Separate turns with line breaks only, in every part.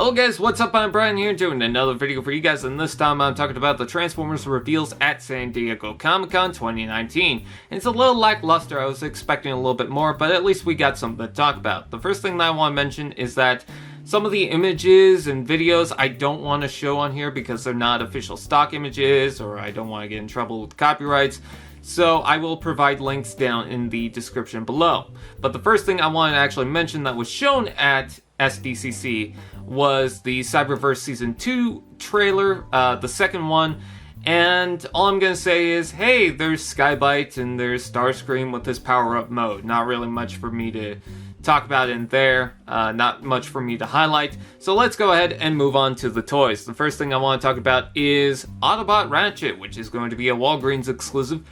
Hello guys, what's up? I'm Brian here doing another video for you guys, and this time I'm talking about the Transformers reveals at San Diego Comic-Con 2019. And it's a little lackluster. I was expecting a little bit more, but at least we got something to talk about. The first thing that I want to mention is that some of the images and videos I don't want to show on here because they're not official stock images, or I don't want to get in trouble with copyrights. So I will provide links down in the description below. But the first thing I want to actually mention that was shown at SDCC was the Cyberverse Season 2 trailer, the second one, and all I'm gonna say is, hey, there's Skybite and there's Starscream with his power-up mode. Not really much for me to talk about in there, not much for me to highlight, so let's go ahead and move on to the toys. The first thing I want to talk about is Autobot Ratchet, which is going to be a Walgreens exclusive.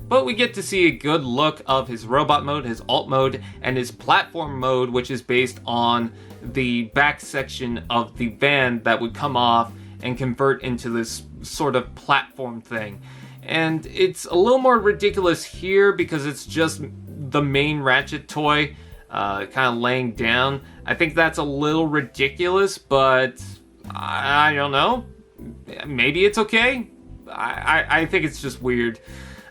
But we get to see a good look of his robot mode, his alt mode, and his platform mode, which is based on the back section of the van that would come off and convert into this sort of platform thing. And it's a little more ridiculous here because it's just the main Ratchet toy kind of laying down. I think that's a little ridiculous, but I don't know. Maybe it's okay. I think it's just weird.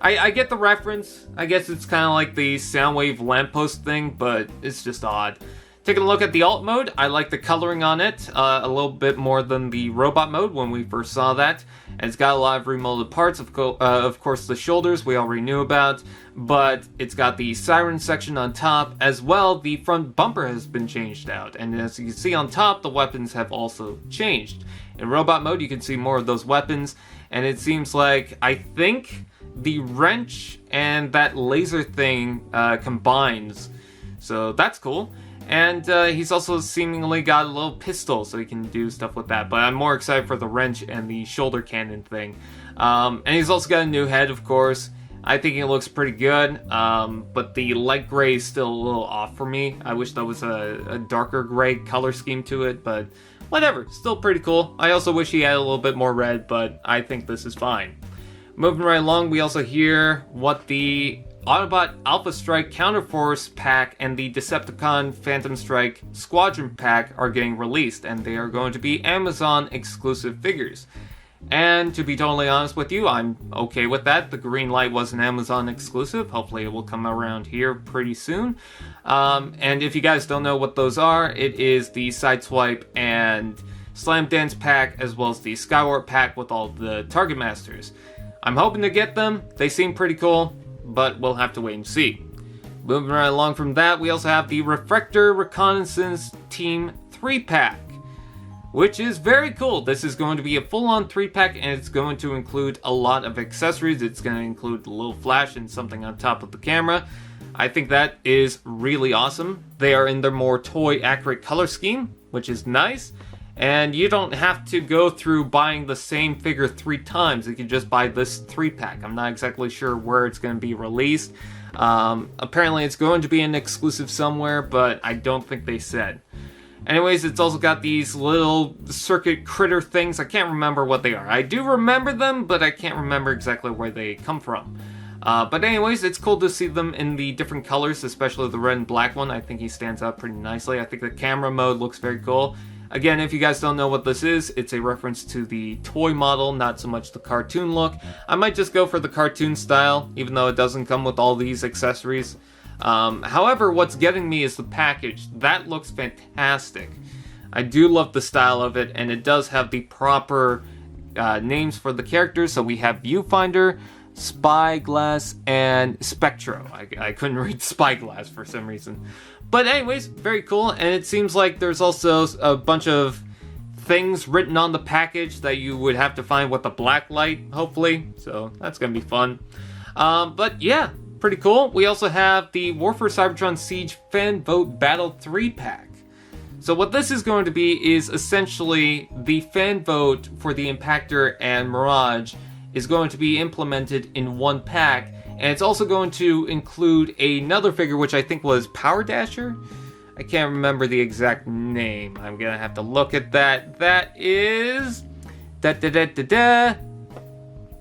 I get the reference. I guess it's kind of like the Soundwave lamppost thing, but it's just odd. Taking a look at the alt mode, I like the coloring on it a little bit more than the robot mode when we first saw that. And it's got a lot of remolded parts, of course the shoulders we already knew about, but it's got the siren section on top as well. The front bumper has been changed out, and as you can see on top, the weapons have also changed. In robot mode, you can see more of those weapons, and it seems like, I think, the wrench and that laser thing combines, so that's cool. And he's also seemingly got a little pistol, so he can do stuff with that. But I'm more excited for the wrench and the shoulder cannon thing. And he's also got a new head, of course. I think it looks pretty good, but the light gray is still a little off for me. I wish there was a darker gray color scheme to it, but whatever, still pretty cool. I also wish he had a little bit more red, but I think this is fine. Moving right along, we also hear what the Autobot Alphastrike Counterforce pack and the Decepticon Phantomstrike Squadron pack are getting released, and they are going to be Amazon exclusive figures. And to be totally honest with you, I'm okay with that. The green light was an Amazon exclusive. Hopefully it will come around here pretty soon. And if you guys don't know what those are, it is the Sideswipe and Slam Dance pack, as well as the Skywarp pack with all the Target Masters. I'm hoping to get them. They seem pretty cool, but we'll have to wait and see. Moving right along from that, we also have the Refractor Reconnaissance Team 3-pack, which is very cool. This is going to be a full-on 3-pack, and it's going to include a lot of accessories. It's going to include a little flash and something on top of the camera. I think that is really awesome. They are in their more toy-accurate color scheme, which is nice. And you don't have to go through buying the same figure 3 times. You can just buy this 3-pack. I'm not exactly sure where it's going to be released. Apparently it's going to be an exclusive somewhere, but I don't think they said. Anyways, it's also got these little circuit critter things. I can't remember what they are. I do remember them, but I can't remember exactly where they come from. But anyways, it's cool to see them in the different colors, especially the red and black one. I think he stands out pretty nicely. I think the camera mode looks very cool. Again, if you guys don't know what this is, it's a reference to the toy model, not so much the cartoon look. I might just go for the cartoon style, even though it doesn't come with all these accessories. However, what's getting me is the package. That looks fantastic. I do love the style of it, and it does have the proper names for the characters. So we have Viewfinder, Spyglass, and Spectro. I couldn't read Spyglass for some reason. But anyways, very cool, and it seems like there's also a bunch of things written on the package that you would have to find with the black light, hopefully, so that's gonna be fun. But yeah, pretty cool. We also have the Warfare Cybertron Siege Fan Vote Battle 3-pack. So what this is going to be is essentially the fan vote for the Impactor and Mirage is going to be implemented in one pack. And it's also going to include another figure, which I think was Power Dasher. I can't remember the exact name. I'm gonna have to look at that. That is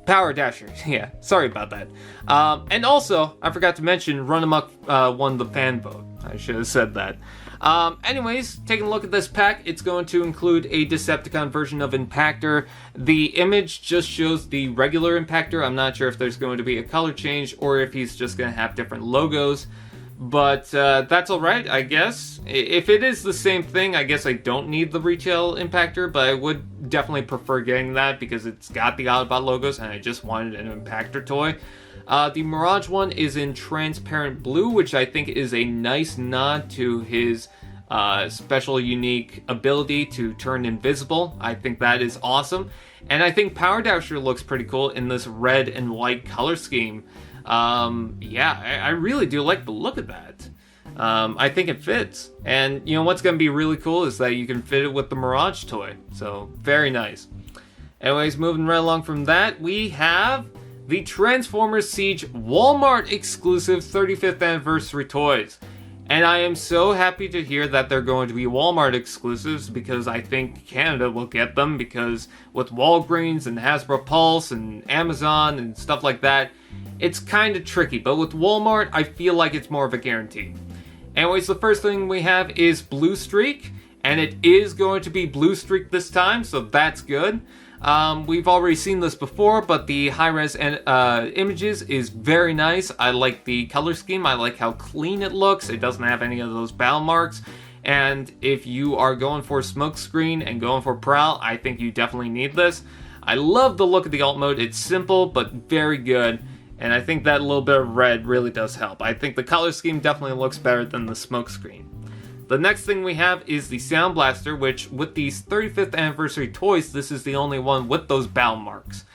Power Dasher. Yeah, sorry about that. And also, I forgot to mention, Run Amok won the fan vote. I should have said that. Anyways, taking a look at this pack, it's going to include a Decepticon version of Impactor. The image just shows the regular Impactor. I'm not sure if there's going to be a color change or if he's just going to have different logos. But that's alright, I guess. If it is the same thing, I guess I don't need the retail Impactor, but I would definitely prefer getting that because it's got the Autobot logos and I just wanted an Impactor toy. The Mirage one is in transparent blue, which I think is a nice nod to his special unique ability to turn invisible. I think that is awesome. And I think Power Dasher looks pretty cool in this red and white color scheme. Yeah, I really do like the look of that. I think it fits. And you know what's going to be really cool is that you can fit it with the Mirage toy. So, very nice. Anyways, moving right along from that, we have the Transformers Siege Walmart exclusive 35th anniversary toys. And I am so happy to hear that they're going to be Walmart exclusives because I think Canada will get them because with Walgreens and Hasbro Pulse and Amazon and stuff like that, it's kind of tricky. But with Walmart, I feel like it's more of a guarantee. Anyways, the first thing we have is Bluestreak, and it is going to be Bluestreak this time, so that's good. We've already seen this before, but the high-res images is very nice. I like the color scheme. I like how clean it looks. It doesn't have any of those battle marks. And if you are going for smokescreen and going for prowl, I think you definitely need this. I love the look of the alt mode. It's simple, but very good. And I think that little bit of red really does help. I think the color scheme definitely looks better than the smokescreen. The next thing we have is the SoundBlaster, which with these 35th anniversary toys, this is the only one with those battle marks.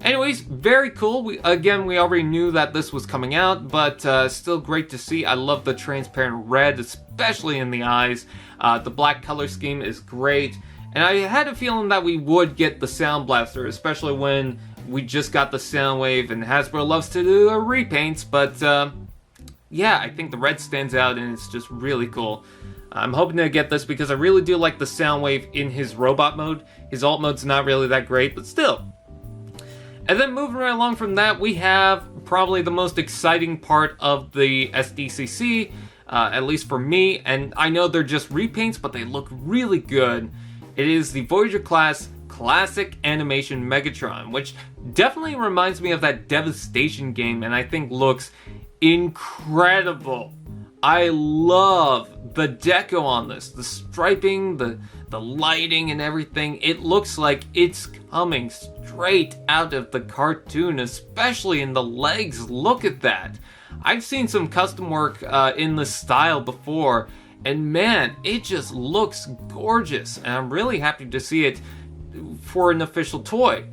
Anyways, very cool. We already knew that this was coming out, but still great to see. I love the transparent red, especially in the eyes. The black color scheme is great. And I had a feeling that we would get the SoundBlaster, especially when we just got the Soundwave, and Hasbro loves to do their repaints, but yeah, I think the red stands out and it's just really cool. I'm hoping to get this because I really do like the Soundwave in his robot mode. His alt mode's not really that great, but still. And then moving right along from that, we have probably the most exciting part of the SDCC, at least for me, and I know they're just repaints, but they look really good. It is the Voyager class classic animation Megatron, which definitely reminds me of that Devastation game, and I think looks incredible. I love the deco on this, the striping, the lighting and everything. It looks like it's coming straight out of the cartoon, especially in the legs. Look at that. I've seen some custom work in this style before, and man, it just looks gorgeous, and I'm really happy to see it for an official toy.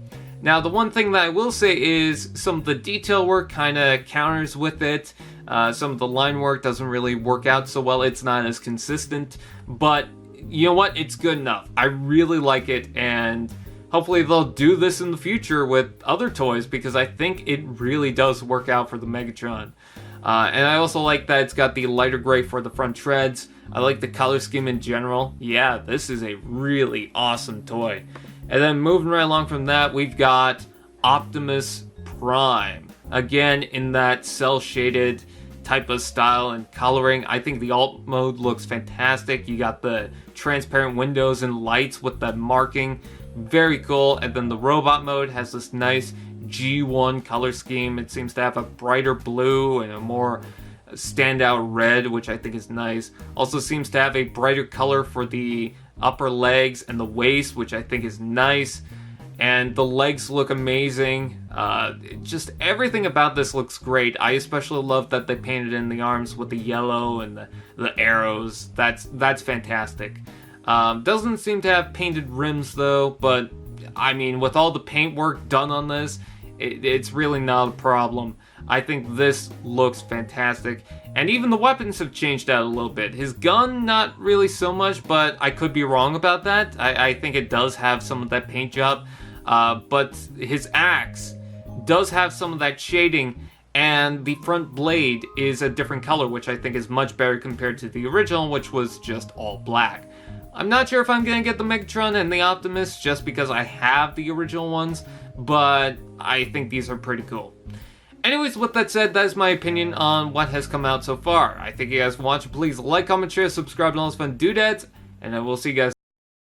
Now, the one thing that I will say is some of the detail work kind of counters with it. Some of the line work doesn't really work out so well. It's not as consistent, but you know what? It's good enough. I really like it, and hopefully they'll do this in the future with other toys because I think it really does work out for the Megatron. And I also like that it's got the lighter gray for the front treads. I like the color scheme in general. Yeah, this is a really awesome toy. And then moving right along from that, we've got Optimus Prime. Again, in that cel-shaded type of style and coloring. I think the alt mode looks fantastic. You got the transparent windows and lights with the marking. Very cool. And then the robot mode has this nice G1 color scheme. It seems to have a brighter blue and a more standout red, which I think is nice. Also seems to have a brighter color for the upper legs and the waist, which I think is nice. And the legs look amazing. Just everything about this looks great. I especially love that they painted in the arms with the yellow and the arrows. That's fantastic. Doesn't seem to have painted rims though, but I mean, with all the paint work done on this, it's really not a problem. I think this looks fantastic. And even the weapons have changed out a little bit. His gun, not really so much, but I could be wrong about that. I think it does have some of that paint job. But his axe does have some of that shading, and the front blade is a different color, which I think is much better compared to the original, which was just all black. I'm not sure if I'm going to get the Megatron and the Optimus just because I have the original ones, but I think these are pretty cool. Anyways, with that said, that is my opinion on what has come out so far. I thank you guys for watching. Please like, comment, share, subscribe, and all those fun doodads, and I will see you guys